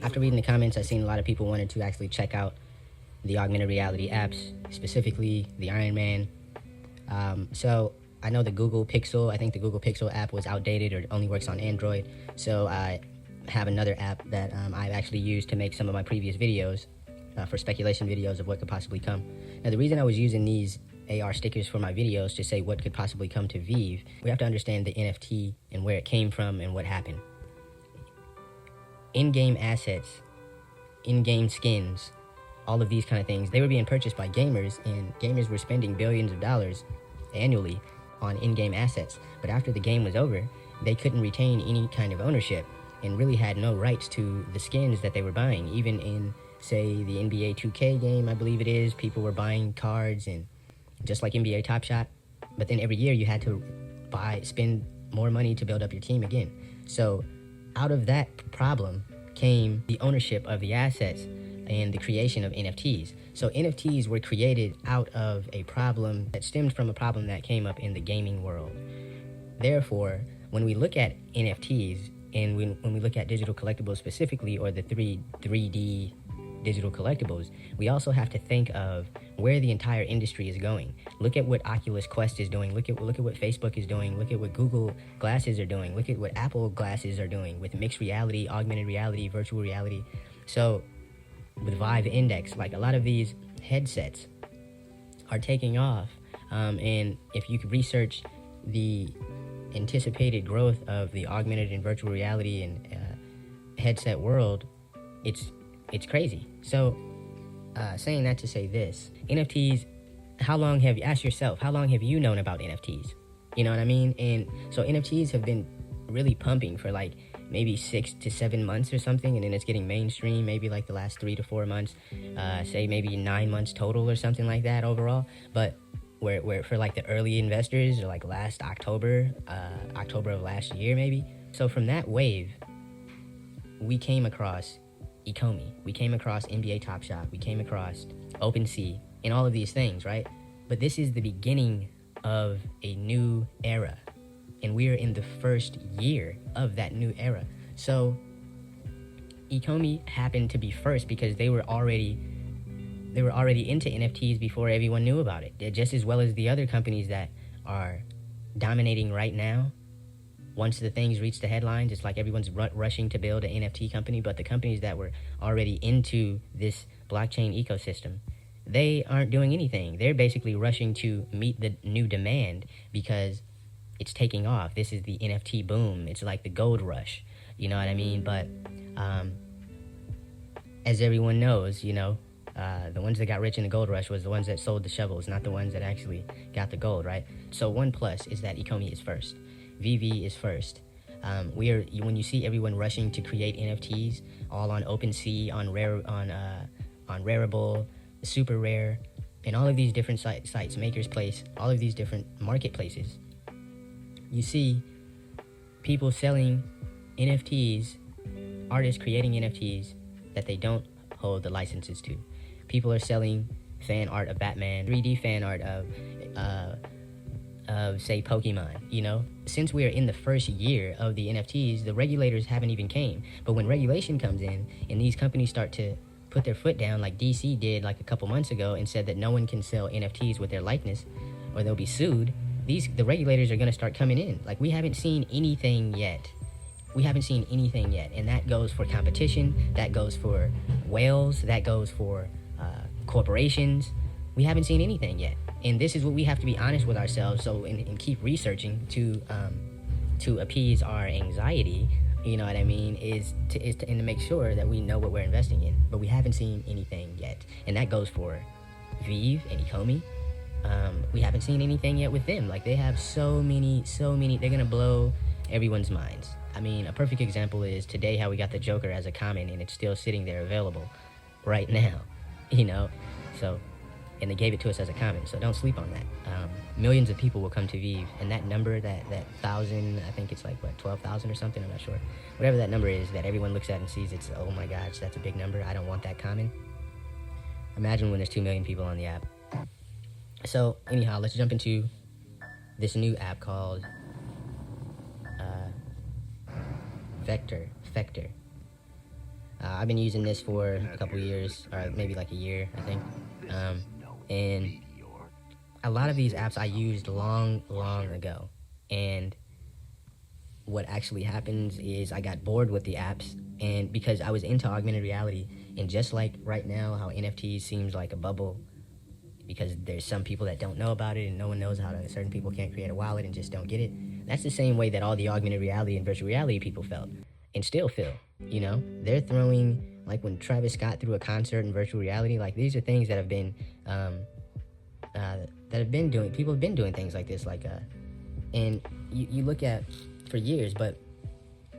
After reading the comments, I've seen a lot of people wanted to actually check out the augmented reality apps, specifically the IRONMAN. So I know the Google Pixel, I think the Google Pixel app was outdated or only works on Android. So I have another app that I've actually used to make some of my previous videos for speculation videos of what could possibly come. Now, the reason I was using these AR stickers for my videos to say what could possibly come to VEVE, we have to understand the NFT and where it came from and what happened. In-game assets, in-game skins, all of these kind of things, they were being purchased by gamers, and gamers were spending billions of dollars annually on in-game assets. But after the game was over, they couldn't retain any kind of ownership and really had no rights to the skins that they were buying. Even in, say, the NBA 2K game, I believe it is, people were buying cards, and just like NBA Top Shot. But then every year you had to spend more money to build up your team again. So out of that problem came the ownership of the assets and the creation of NFTs. So NFTs were created out of a problem that stemmed from a problem that came up in the gaming world. Therefore, when we look at NFTs and when we look at digital collectibles specifically, or the 3D digital collectibles, we also have to think of where the entire industry is going. Look at what Oculus Quest is doing. Look at what Facebook is doing. Look at what Google glasses are doing. Look at what Apple glasses are doing with mixed reality, augmented reality, virtual reality. So with VEVE Index, like a lot of these headsets are taking off. And if you could research the anticipated growth of the augmented and virtual reality and headset world, it's crazy. So saying that to say this, NFTs, ask yourself, how long have you known about NFTs? You know what I mean? And so NFTs have been really pumping for like maybe 6 to 7 months or something, and then it's getting mainstream maybe like the last 3 to 4 months, say maybe 9 months total or something like that overall. But where for like the early investors, or like last October of last year maybe. So from that wave, we came across Ecomi, we came across NBA Top Shot, we came across OpenSea, and all of these things, right? But this is the beginning of a new era, and we're in the first year of that new era. So Ecomi happened to be first because they were already into NFTs before everyone knew about it. They're just as well as the other companies that are dominating right now. Once the things reach the headlines, it's like everyone's rushing to build an NFT company, but the companies that were already into this blockchain ecosystem, they aren't doing anything. They're basically rushing to meet the new demand because it's taking off. This is the NFT boom. It's like the gold rush. You know what I mean? But as everyone knows, the ones that got rich in the gold rush was the ones that sold the shovels, not the ones that actually got the gold, right? So one plus is that Ecomi is first. VEVE is first. When you see everyone rushing to create NFTs, all on OpenSea, on Rarible, Super Rare, and all of these different sites, Maker's Place, all of these different marketplaces, you see people selling NFTs, artists creating NFTs that they don't hold the licenses to. People are selling fan art of Batman, 3D fan art of say Pokemon. Since we are in the first year of the NFTs, the regulators haven't even came. But when regulation comes in and these companies start to put their foot down, like DC did like a couple months ago and said that no one can sell NFTs with their likeness or they'll be sued, the regulators are going to start coming in. Like, we haven't seen anything yet. And that goes for competition, that goes for whales, that goes for corporations. We haven't seen anything yet. And this is what we have to be honest with ourselves, and keep researching to appease our anxiety, you know what I mean, is to make sure that we know what we're investing in. But we haven't seen anything yet. And that goes for VEVE and Ecomi. We haven't seen anything yet with them. Like, they have so many, they're gonna blow everyone's minds. I mean, a perfect example is today how we got the Joker as a common and it's still sitting there available right now, so, and they gave it to us as a common, so don't sleep on that. Millions of people will come to VEVE, and that number, that 1,000, I think it's like, 12,000 or something, I'm not sure. Whatever that number is that everyone looks at and sees, it's, oh my gosh, that's a big number, I don't want that common. Imagine when there's 2 million people on the app. So, anyhow, let's jump into this new app called Vector. I've been using this for a couple years, or maybe like a year, I think. And a lot of these apps I used long ago. And what actually happens is I got bored with the apps, and because I was into augmented reality, and just like right now how NFTs seems like a bubble because there's some people that don't know about it and no one knows how to, certain people can't create a wallet and just don't get it. That's the same way that all the augmented reality and virtual reality people felt and still feel. You know, they're throwing, like when Travis Scott threw a concert in virtual reality, like these are things that have been people have been doing things like this, like and you look at for years, but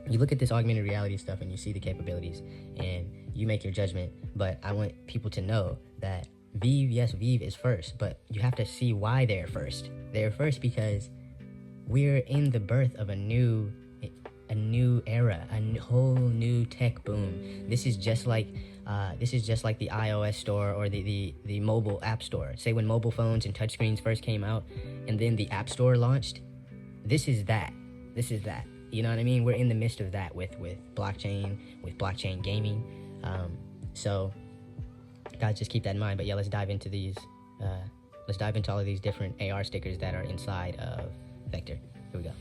you look at this augmented reality stuff and you see the capabilities and you make your judgment. But I want people to know that VEVE, yes, VEVE is first, but you have to see why they're first. They're first because we're in the birth of a new era, a whole new tech boom. This is just like the iOS store or the mobile app store. Say when mobile phones and touchscreens first came out, and then the app store launched. This is that. You know what I mean? We're in the midst of that with blockchain gaming. So guys, just keep that in mind. But yeah, let's dive into these. Let's dive into all of these different AR stickers that are inside of Vector. Here we go.